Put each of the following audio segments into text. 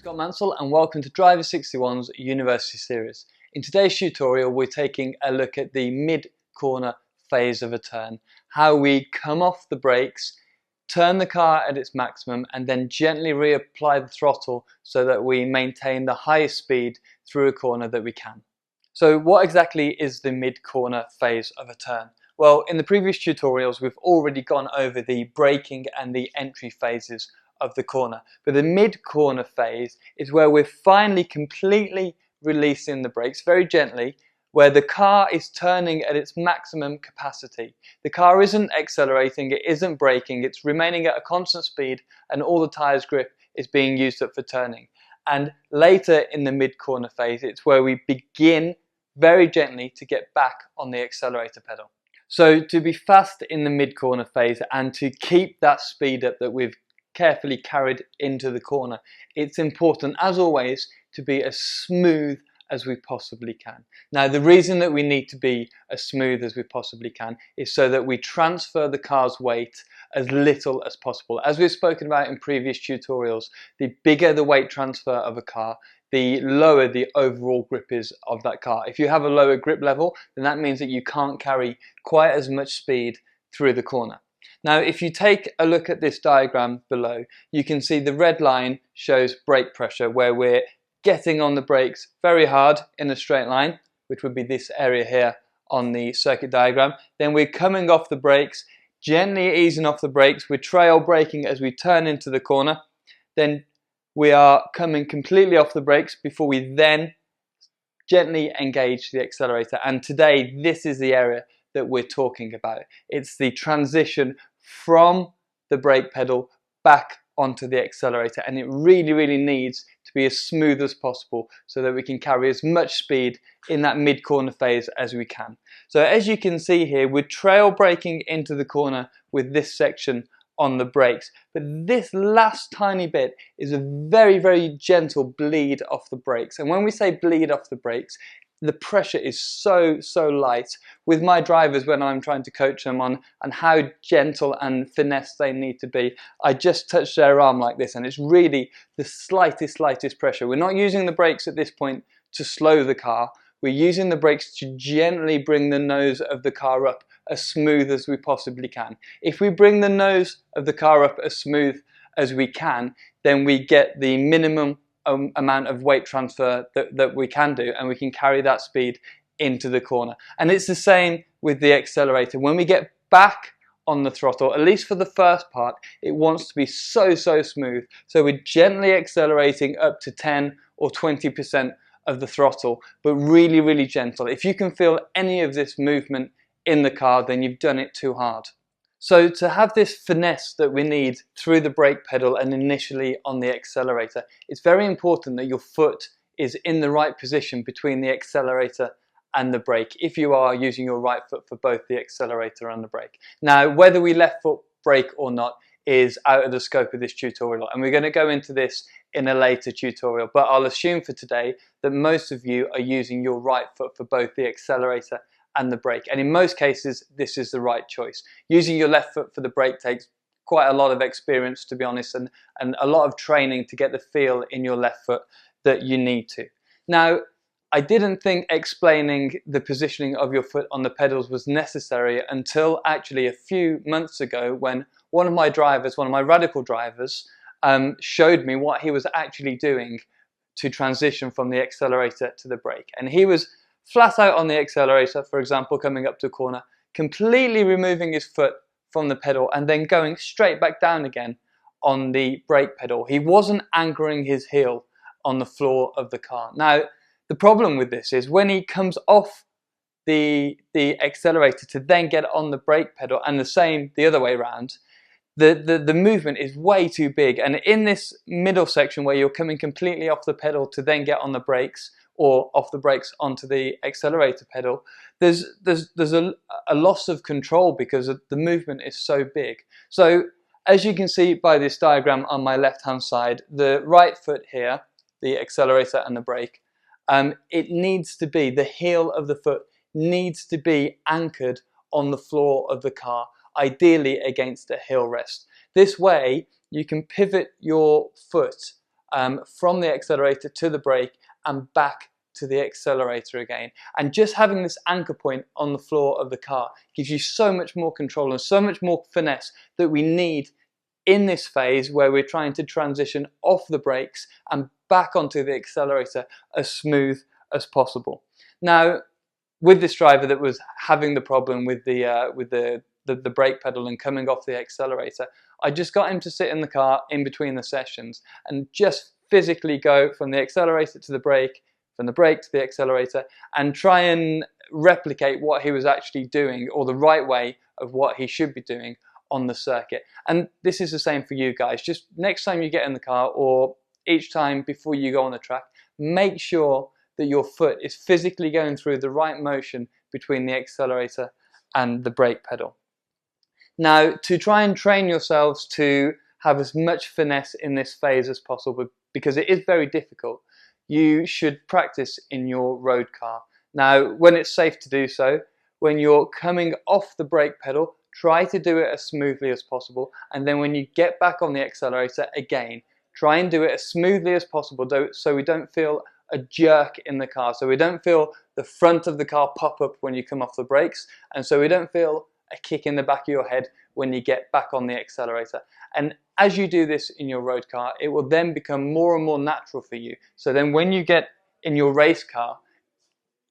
Scott Mansell and welcome to Driver 61's University Series. In today's tutorial we're taking a look at the mid-corner phase of a turn, how we come off the brakes, turn the car at its maximum and then gently reapply the throttle so that we maintain the highest speed through a corner that we can. So what exactly is the mid-corner phase of a turn? Well, in the previous tutorials we've already gone over the braking and the entry phases of the corner, but the mid-corner phase is where we're finally completely releasing the brakes very gently, where the car is turning at its maximum capacity. The car isn't accelerating, it isn't braking, it's remaining at a constant speed and all the tyres grip is being used up for turning. And later in the mid-corner phase it's where we begin very gently to get back on the accelerator pedal. So to be fast in the mid-corner phase and to keep that speed up that we've carefully carried into the corner, it's important as always to be as smooth as we possibly can. Now the reason that we need to be as smooth as we possibly can is so that we transfer the car's weight as little as possible. As we've spoken about in previous tutorials, the bigger the weight transfer of a car, the lower the overall grip is of that car. If you have a lower grip level, then that means that you can't carry quite as much speed through the corner. Now if you take a look at this diagram below, you can see the red line shows brake pressure, where we're getting on the brakes very hard in a straight line, which would be this area here on the circuit diagram. Then we're coming off the brakes, gently easing off the brakes, we're trail braking as we turn into the corner. Then we are coming completely off the brakes before we then gently engage the accelerator. And today this is the area that we're talking about. It's the transition from the brake pedal back onto the accelerator, and it really needs to be as smooth as possible so that we can carry as much speed in that mid-corner phase as we can. So as you can see here, we're trail braking into the corner with this section on the brakes, but this last tiny bit is a very gentle bleed off the brakes. And when we say bleed off the brakes, the pressure is so light. With my drivers, when I'm trying to coach them on how gentle and finesse they need to be, I just touch their arm like this and it's really the slightest pressure. We're not using the brakes at this point to slow the car, we're using the brakes to gently bring the nose of the car up as smooth as we possibly can. If we bring the nose of the car up as smooth as we can, then we get the minimum amount of weight transfer that we can do, and we can carry that speed into the corner. And it's the same with the accelerator. When we get back on the throttle, at least for the first part, it wants to be so smooth. So we're gently accelerating up to 10 or 20% of the throttle, but really gentle. If you can feel any of this movement in the car, then you've done it too hard. So to have this finesse that we need through the brake pedal and initially on the accelerator, it's very important that your foot is in the right position between the accelerator and the brake if you are using your right foot for both the accelerator and the brake. Now whether we left foot brake or not is out of the scope of this tutorial, and we're going to go into this in a later tutorial, but I'll assume for today that most of you are using your right foot for both the accelerator and the brake, and in most cases this is the right choice. Using your left foot for the brake takes quite a lot of experience, to be honest, and a lot of training to get the feel in your left foot that you need to. Now I didn't think explaining the positioning of your foot on the pedals was necessary until actually a few months ago, when one of my radical drivers showed me what he was actually doing to transition from the accelerator to the brake. And he was flat out on the accelerator, for example, coming up to a corner, completely removing his foot from the pedal and then going straight back down again on the brake pedal. He wasn't anchoring his heel on the floor of the car. Now, the problem with this is when he comes off the accelerator to then get on the brake pedal, and the same the other way around, the movement is way too big. And in this middle section where you're coming completely off the pedal to then get on the brakes, or off the brakes onto the accelerator pedal, there's a loss of control because the movement is so big. So as you can see by this diagram on my left hand side, the right foot here, the accelerator and the brake, it needs to be, the heel of the foot needs to be anchored on the floor of the car, ideally against a heel rest. This way you can pivot your foot from the accelerator to the brake and back to the accelerator again. And just having this anchor point on the floor of the car gives you so much more control and so much more finesse that we need in this phase where we're trying to transition off the brakes and back onto the accelerator as smooth as possible. Now, with this driver that was having the problem with the brake pedal and coming off the accelerator, I just got him to sit in the car in between the sessions and just physically go from the accelerator to the brake, from the brake to the accelerator, and try and replicate what he was actually doing, or the right way of what he should be doing on the circuit. And this is the same for you guys. Just next time you get in the car, or each time before you go on the track, make sure that your foot is physically going through the right motion between the accelerator and the brake pedal. Now, to try and train yourselves to have as much finesse in this phase as possible, because it is very difficult, you should practice in your road car. Now, when it's safe to do so, when you're coming off the brake pedal, try to do it as smoothly as possible. And then when you get back on the accelerator, again, try and do it as smoothly as possible so we don't feel a jerk in the car, so we don't feel the front of the car pop up when you come off the brakes, and so we don't feel a kick in the back of your head when you get back on the accelerator. And as you do this in your road car, it will then become more and more natural for you. So then when you get in your race car,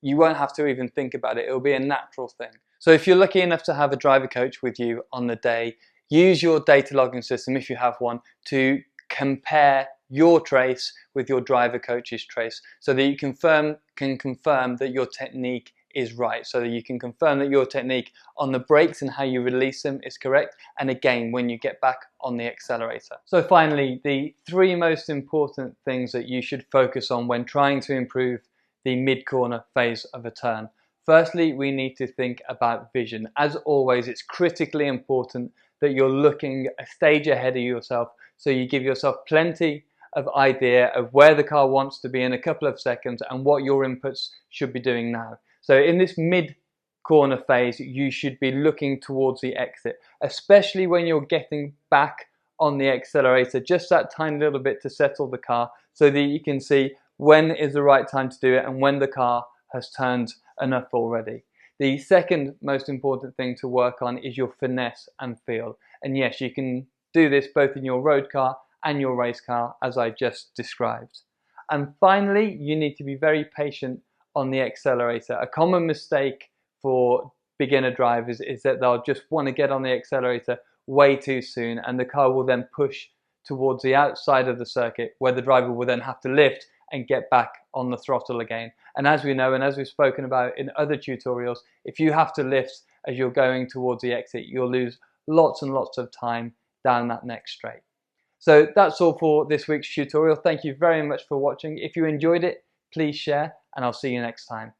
you won't have to even think about it. It'll be a natural thing. So if you're lucky enough to have a driver coach with you on the day, use your data logging system, if you have one, to compare your trace with your driver coach's trace, so that you can confirm that your technique is right, so that you can confirm that your technique on the brakes and how you release them is correct, and again when you get back on the accelerator. So finally, the three most important things that you should focus on when trying to improve the mid-corner phase of a turn. Firstly, we need to think about vision. As always, it's critically important that you're looking a stage ahead of yourself, so you give yourself plenty of idea of where the car wants to be in a couple of seconds and what your inputs should be doing now. So in this mid-corner phase, you should be looking towards the exit, especially when you're getting back on the accelerator, just that tiny little bit to settle the car, so that you can see when is the right time to do it and when the car has turned enough already. The second most important thing to work on is your finesse and feel. And yes, you can do this both in your road car and your race car, as I just described. And finally, you need to be very patient on the accelerator. A common mistake for beginner drivers is that they'll just want to get on the accelerator way too soon, and the car will then push towards the outside of the circuit, where the driver will then have to lift and get back on the throttle again. And as we know, and as we've spoken about in other tutorials, if you have to lift as you're going towards the exit, you'll lose lots and lots of time down that next straight. So that's all for this week's tutorial. Thank you very much for watching. If you enjoyed it, please share, and I'll see you next time.